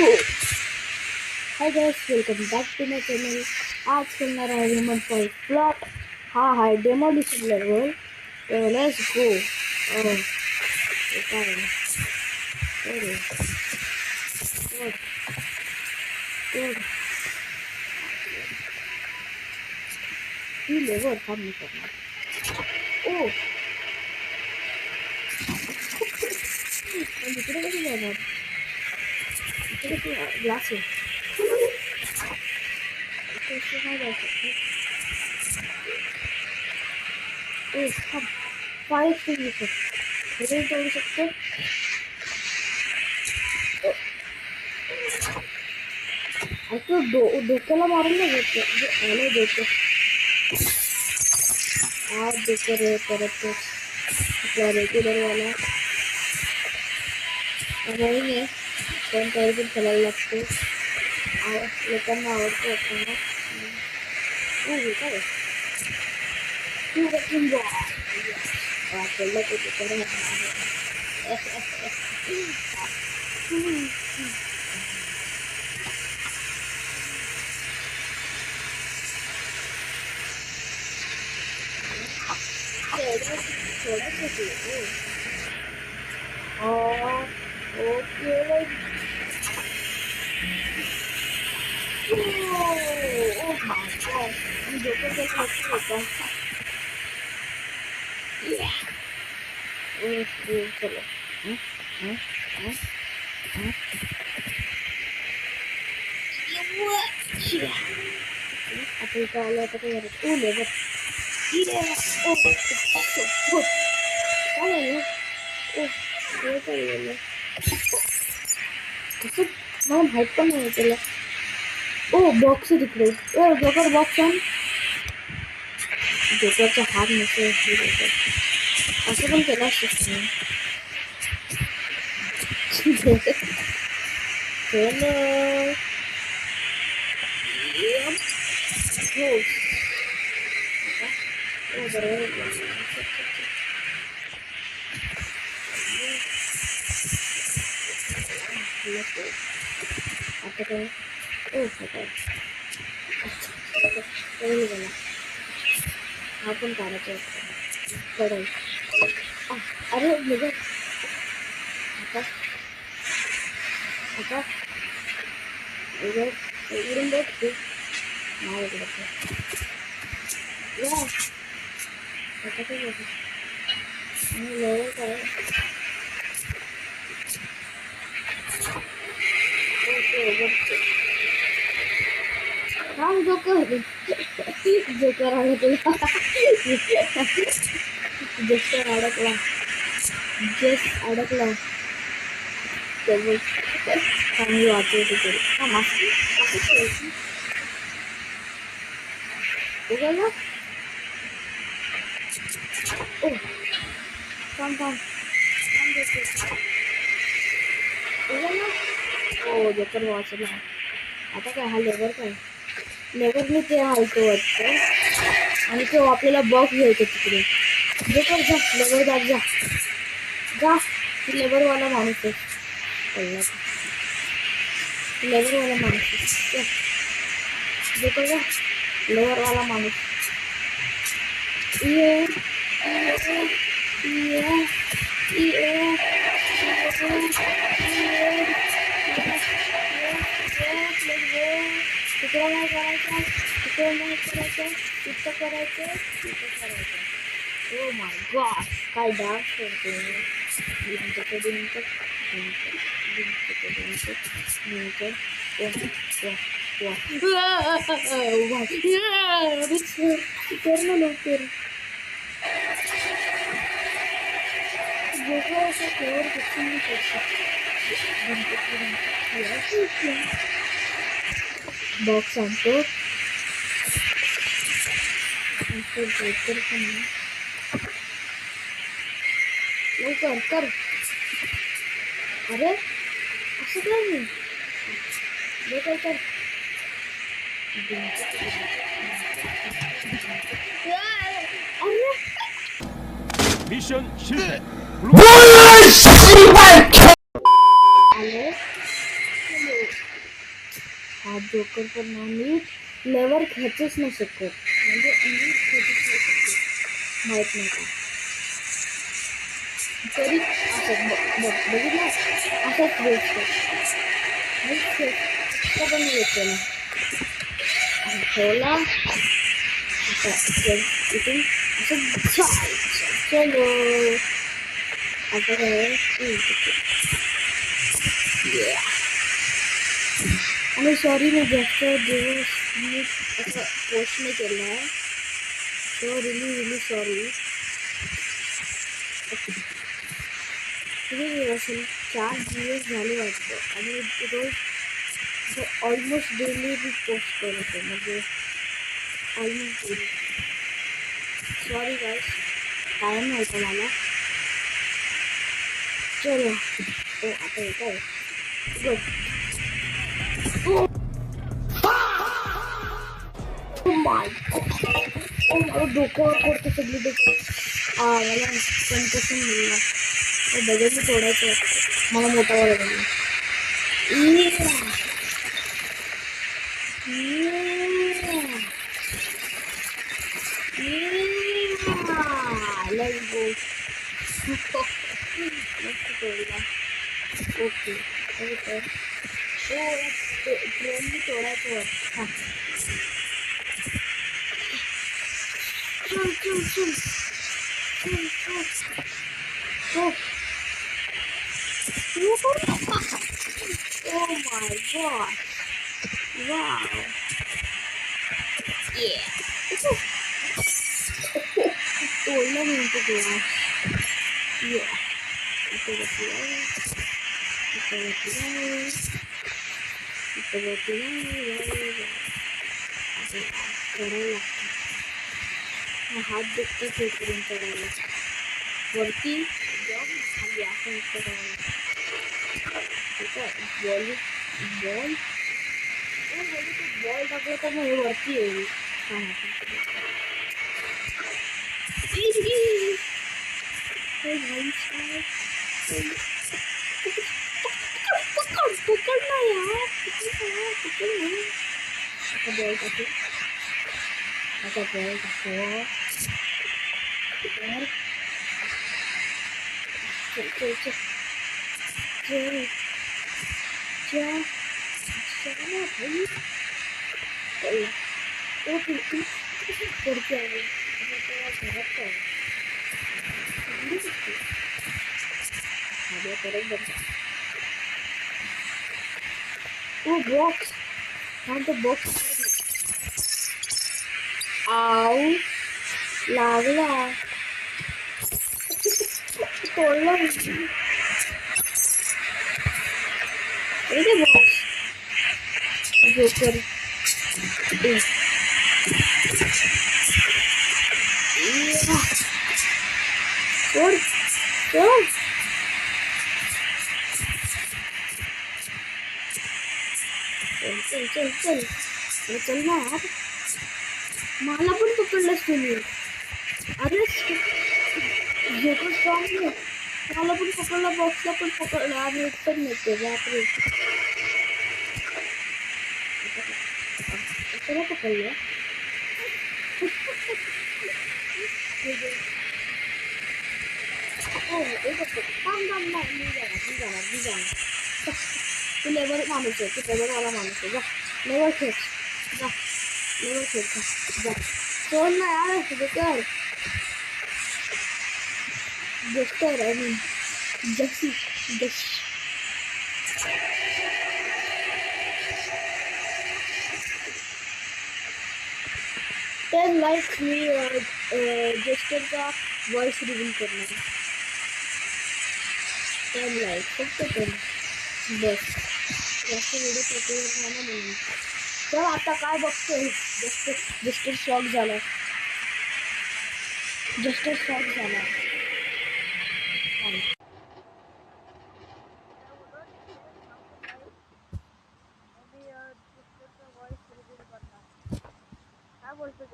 High guys, welcome back to my channel. आज खेलणार आहे ह्यूमन फॉल प्लॉट। हा आहे डेमोलिशन लेवल। Let's go. काय ही लेवल काम नाही करणार। ओ इकडे कसं जाणार? इकडे ग्लास आहे, कसं नाही जाऊ शकत। फायर एक्सटिंग्विशर तोडू शकतो। आता डोक्याला मारून नाही घेतलं, म्हणजे आलं डोकं। आज डोकं रे परत आपला रेग्युलरवाला नाही, पण तरी पण खेळायला लागतो। लोकांना आवडतो आपल्याला। काय आपल्याला ते करा। ओके चलो आपण इथं आलो आता काय लेबर कसं मला माहित पण नाही त्याला। बॉक्स आहे तिकडे। जोकर बॉक्स आण। जोकरचा हात नसेल असं पण केला असतं। आता काय आपण काढायचं कढई। अरे मुझे आता उडून बघते माझ्याकडे आता काय बघ लेवल काय थांब जोकर अडकला अडकला चांगली वाचवते तरी उघडला। जोकर वाचला। आता काय हा लेबर काय लेबरने ते हलतो वाटतं आणि तो आपल्याला बॉक्स घ्यायचा तिकडे। जोकर जा, लेबर जा लेबरवाला माणूस आहे। लेबरवाला माणूस जोकर जा, लेबरवाला माणूस तिकडं नाही करायचं, तिकडं नाही करायचं, तिथं करायचं। ओ माय गॉड, काय डान्स करते। लवकर बॉक्स आणतो। लवकर कर। अरे असं काय नाही, लवकर कर। 미션 실패. हा जोकर पण ना मी लेवर खेचूच नाही शकत, म्हणजे मी खेचूच नाही शकत, माहित नाही का तरी असं बघितलं असंच भेटतं मी पण घेतलेला ठेवला इथून असं चलो आता काय आणि सॉरी मी जास्त दिवस मी असं पोस्ट नाही केलं आहे, सो रिली सॉरी. किती असेल 4 दिवस झाले वाटतं आणि रोज ऑलमोस्ट डेली मी पोस्ट करतो, म्हणजे ऑलमोस्ट डेली. सॉरी गाईस, टाईम नव्हता मला. चलो आता येत आहे गुड. मला डोकं करतो सगळी डोकं. मला कंटशन मिळला, बघायला तोडायचं मला मोठा वाला let's go. ओके ट्रेन मी तोडायचं वाटतं. चल चल चल चल चल. Oh my god. Wow. Yeah. तोडलं मी तो ग्लास. Yeah. इथे हात दुखतात हे करून चढायला वरती जाऊन खाली असं चढायला. ठीक आहे बॉल टाकलं तर मग हे वरती येईल. पकड ना यार, पकड ना. आता बॉल टाकू, आता बॉल टाकू. चल चल चल चल चल चला भाई. ओके पुढचे आहे घरात आहे परत बघ. ओ बॉक्स हा तो बॉक्स आऊ लागला तोडला इथे बॉक्स जोकर. चल चल चल चल चल चल ना यार, मला पण पकडलंस तुम्ही. अरे जोकर स्ट्रॉंग आहे, मला पण पकडला, बॉक्सला पण पकडलं आणि उत्तर मिळते. बापरे त्याला पकडलं. तू लेबर माणूस आहे, तू लेबरवाला माणूस आहे. जा लेबर खेळ, जा लेबर खेळ, जा सोड ना यार. जोकर जोकर आय मीन जसी जस. टेन लाइक्स मी जेस्टरचा वॉइस रिव्हील करणार. 10 लाईक फक्त 10 बस. जास्त व्हिडिओ पॉप्युलर झाला म्हणून. तर आता काय बघतोय, जस्ट शॉक झाला, जस्ट शॉक झाला. काय बोलतो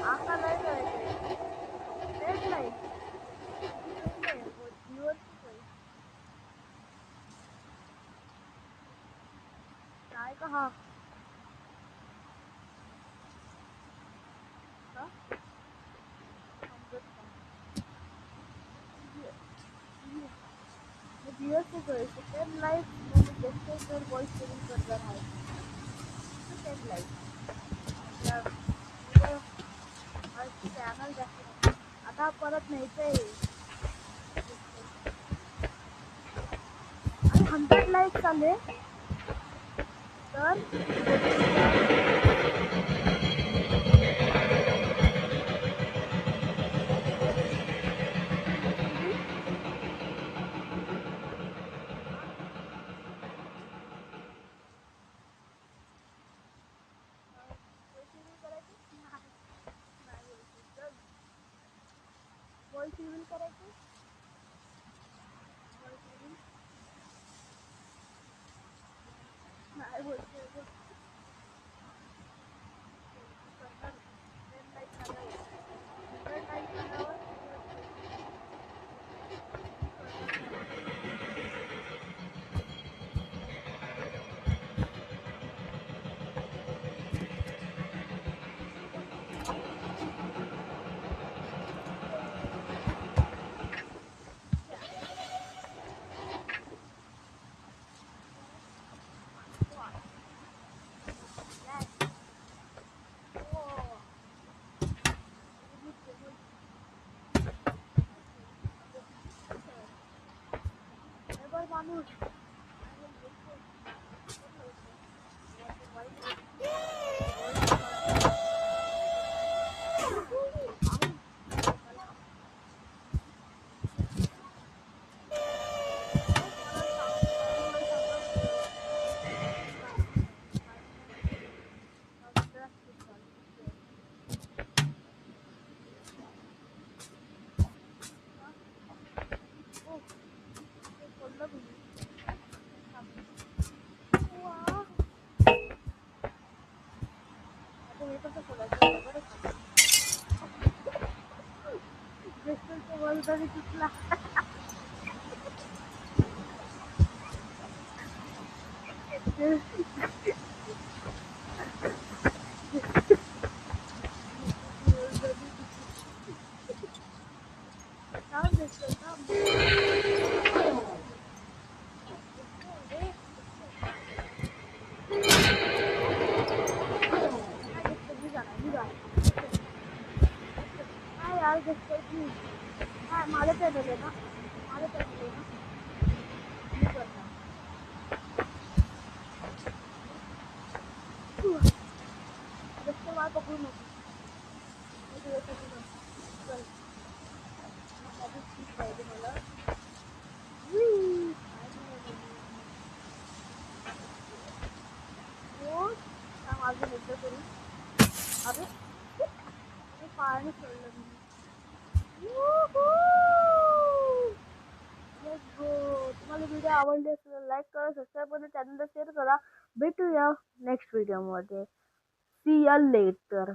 आका नाही हा का? समजत नाही. दिवस सेकंड लाईफ म्हणून जास्त जर वॉइस सेविंग करणार आहे सेकंड लाईफ चॅनल जास्त आता परत न्यायचंय आणि 100 लाईक्स आले तर वॉइस रिव्हील करायचं वॉइस रिव्हील नाही बोलते करणार 10 लाईक झाल्यावर 100 लाईक झाल्यावर माणूस तरी सुटला यार माझं चॅनल आहे ना माझं चॅनल आहे ना मी करणार जास्त वाळ पकडू नको चल पाहिजे मला माझं मित्र करू अरे पाणी सोडलं मी तुम्हाला व्हिडिओ आवडली असेल लाईक करा सबस्क्राईब करा चॅनलला शेअर करा भेटूया नेक्स्ट व्हिडिओमध्ये सी या लेटर